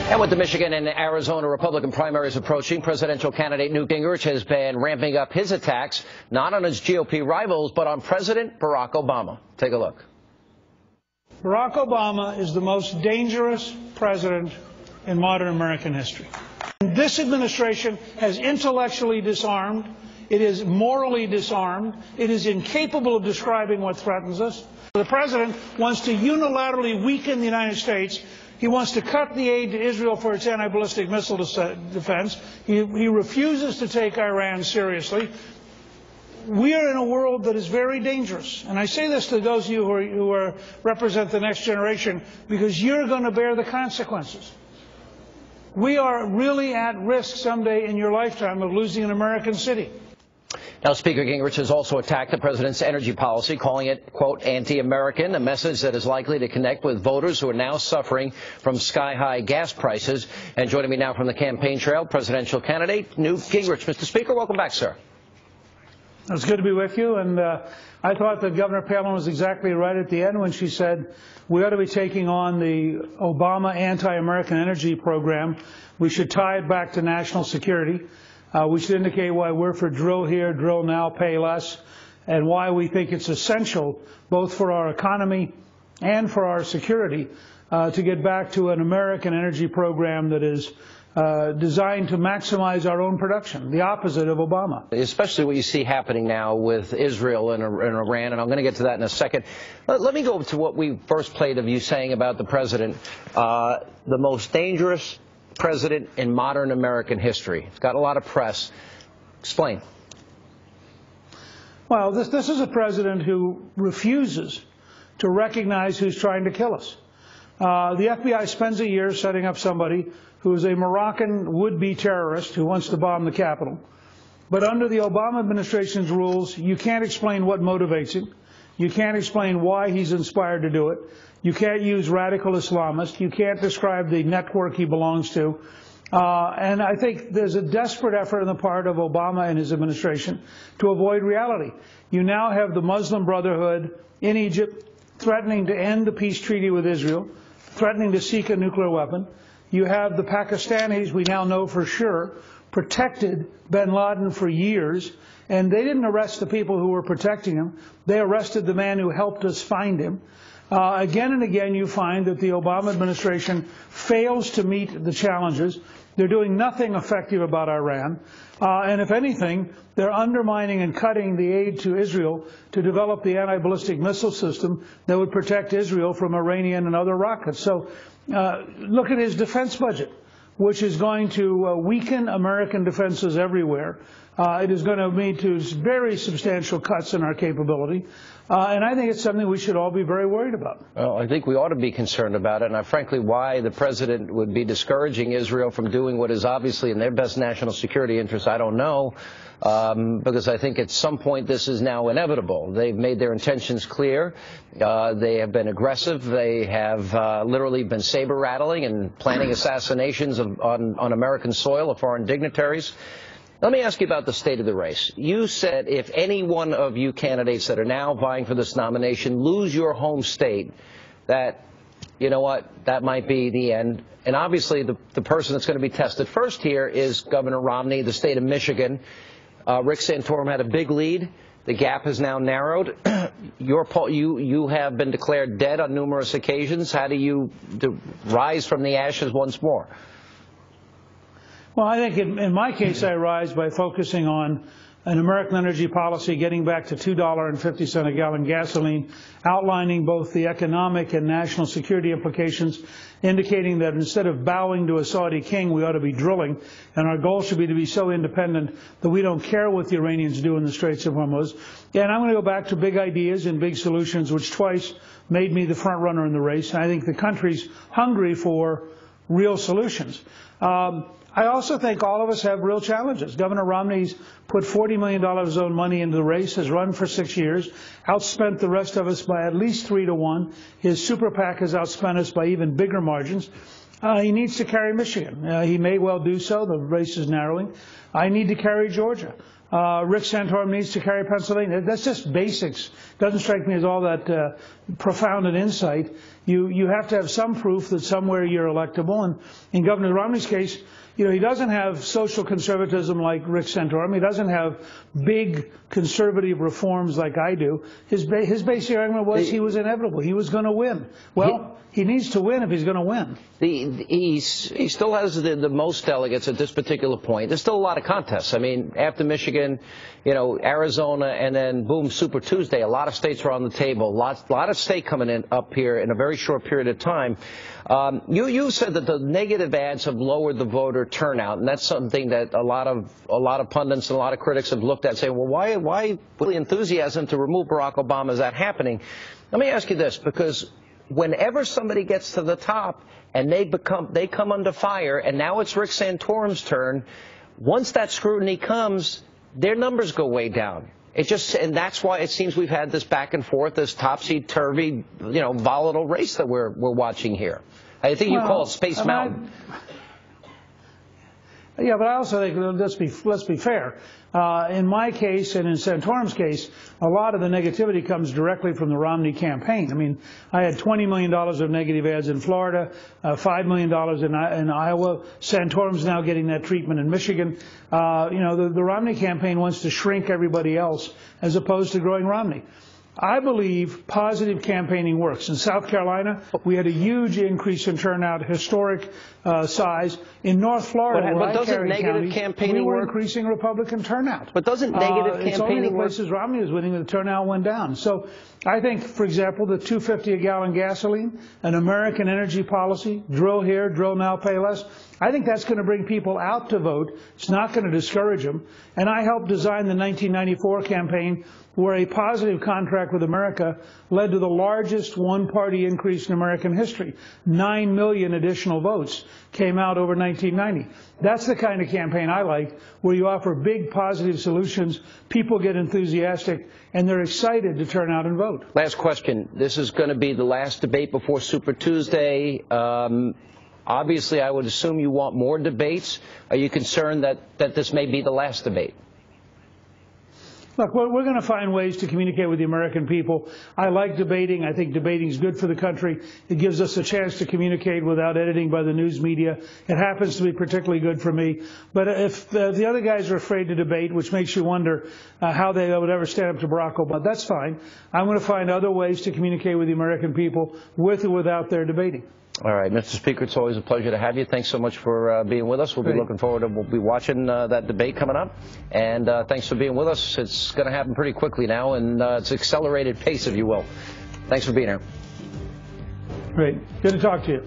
And with the Michigan and Arizona Republican primaries approaching, presidential candidate Newt Gingrich has been ramping up his attacks, not on his GOP rivals, but on President Barack Obama. Take a look. Barack Obama is the most dangerous president in modern American history. This administration has intellectually disarmed. It is morally disarmed. It is incapable of describing what threatens us. The president wants to unilaterally weaken the United States. He wants to cut the aid to Israel for its anti-ballistic missile defense. He refuses to take Iran seriously. We are in a world that is very dangerous. And I say this to those of you who represent the next generation, because you're going to bear the consequences. We are really at risk someday in your lifetime of losing an American city. Now, Speaker Gingrich has also attacked the president's energy policy, calling it, quote, anti-American, a message that is likely to connect with voters who are now suffering from sky-high gas prices. And joining me now from the campaign trail, presidential candidate Newt Gingrich. Mr. Speaker, welcome back, sir. It's good to be with you. And I thought that Governor Palin was exactly right at the end when she said we ought to be taking on the Obama anti-American energy program. We should tie it back to national security. We should indicate why we're for drill here, drill now, pay less, and why we think it's essential, both for our economy and for our security, to get back to an American energy program that is designed to maximize our own production, the opposite of Obama. Especially what you see happening now with Israel and Iran, and I'm going to get to that in a second. Let me go to what we first played of you saying about the president, the most dangerous president in modern American history. It's got a lot of press. Explain. Well, this is a president who refuses to recognize who's trying to kill us. The FBI spends a year setting up somebody who is a Moroccan would-be terrorist who wants to bomb the Capitol. But under the Obama administration's rules, you can't explain what motivates him. You can't explain why he's inspired to do it. You can't use radical Islamists. You can't describe the network he belongs to. And I think there's a desperate effort on the part of Obama and his administration to avoid reality. You now have the Muslim Brotherhood in Egypt threatening to end the peace treaty with Israel, threatening to seek a nuclear weapon. You have the Pakistanis, we now know for sure, protected bin Laden for years, and they didn't arrest the people who were protecting him. They arrested the man who helped us find him. Again and again, you find that the Obama administration fails to meet the challenges. They're doing nothing effective about Iran. And if anything, they're undermining and cutting the aid to Israel to develop the anti-ballistic missile system that would protect Israel from Iranian and other rockets. So look at his defense budget, which is going to weaken American defenses everywhere. It is going to lead to very substantial cuts in our capability. And I think it's something we should all be very worried about. Well, I think we ought to be concerned about it. And frankly, why the president would be discouraging Israel from doing what is obviously in their best national security interest, I don't know. Because I think at some point this is now inevitable. They've made their intentions clear. They have been aggressive. They have literally been saber rattling and planning assassinations on American soil of foreign dignitaries. Let me ask you about the state of the race. You said if any one of you candidates that are now vying for this nomination lose your home state, that, you know what, that might be the end. And obviously the person that's going to be tested first here is Governor Romney, the state of Michigan. Rick Santorum had a big lead. The gap has now narrowed. You have been declared dead on numerous occasions. How do you rise from the ashes once more? Well, I think in my case, I rise by focusing on an American energy policy getting back to $2.50 a gallon gasoline, outlining both the economic and national security implications, indicating that instead of bowing to a Saudi king, we ought to be drilling, and our goal should be to be so independent that we don't care what the Iranians do in the Straits of Hormuz. And I'm going to go back to big ideas and big solutions, which twice made me the front runner in the race. And I think the country's hungry for real solutions. I also think all of us have real challenges. Governor Romney's put $40 million of his own money into the race, has run for 6 years, outspent the rest of us by at least 3 to 1. His super PAC has outspent us by even bigger margins. He needs to carry Michigan. He may well do so. The race is narrowing. I need to carry Georgia. Rick Santorum needs to carry Pennsylvania. That's just basics. Doesn't strike me as all that profound an insight. You have to have some proof that somewhere you're electable. And in Governor Romney's case, he doesn't have social conservatism like Rick Santorum. He doesn't have big conservative reforms like I do. His basic argument was he was inevitable. He was going to win. Well, he needs to win if he's going to win. He still has the most delegates at this particular point. There's still a lot of contests. I mean, after Michigan, Arizona, and then boom, Super Tuesday, a lot of states are on the table. A lot of state coming up here in a very short period of time. You said that the negative ads have lowered the voter turnout, and that's something that a lot of pundits and a lot of critics have looked at, saying, well, why with the enthusiasm to remove Barack Obama is that happening? Let me ask you this, because whenever somebody gets to the top and they come under fire, and now it's Rick Santorum's turn, once that scrutiny comes, their numbers go way down. And that's why it seems we've had this back and forth, this topsy-turvy, volatile race that we're watching here. I think you call it Space Mountain. Yeah, but I also think, let's be fair. In my case and in Santorum's case, a lot of the negativity comes directly from the Romney campaign. I mean, I had $20 million of negative ads in Florida, $5 million in Iowa. Santorum's now getting that treatment in Michigan. The Romney campaign wants to shrink everybody else as opposed to growing Romney. I believe positive campaigning works. In South Carolina, we had a huge increase in turnout, historic size. In North Florida, where I carry counties, we were increasing Republican turnout. But doesn't negative campaigning it's only the places Romney was winning that the turnout went down. So I think, for example, the $2.50 a gallon gasoline, an American energy policy, drill here, drill now, pay less, I think that's going to bring people out to vote. It's not going to discourage them. And I helped design the 1994 campaign where a positive contract with America led to the largest one-party increase in American history. 9 million additional votes came out over 1990. That's the kind of campaign I like, where you offer big positive solutions, people get enthusiastic, and they're excited to turn out and vote. Last question. This is going to be the last debate before Super Tuesday. Obviously, I would assume you want more debates. Are you concerned that this may be the last debate? Look, we're going to find ways to communicate with the American people. I like debating. I think debating is good for the country. It gives us a chance to communicate without editing by the news media. It happens to be particularly good for me. But if the other guys are afraid to debate, which makes you wonder how they would ever stand up to Barack Obama, that's fine. I'm going to find other ways to communicate with the American people with or without their debating. All right, Mr. Speaker, it's always a pleasure to have you. Thanks so much for being with us. We'll be looking forward to, we'll be watching that debate coming up. And thanks for being with us. It's going to happen pretty quickly now, and it's accelerated pace, if you will. Thanks for being here. Great. Good to talk to you.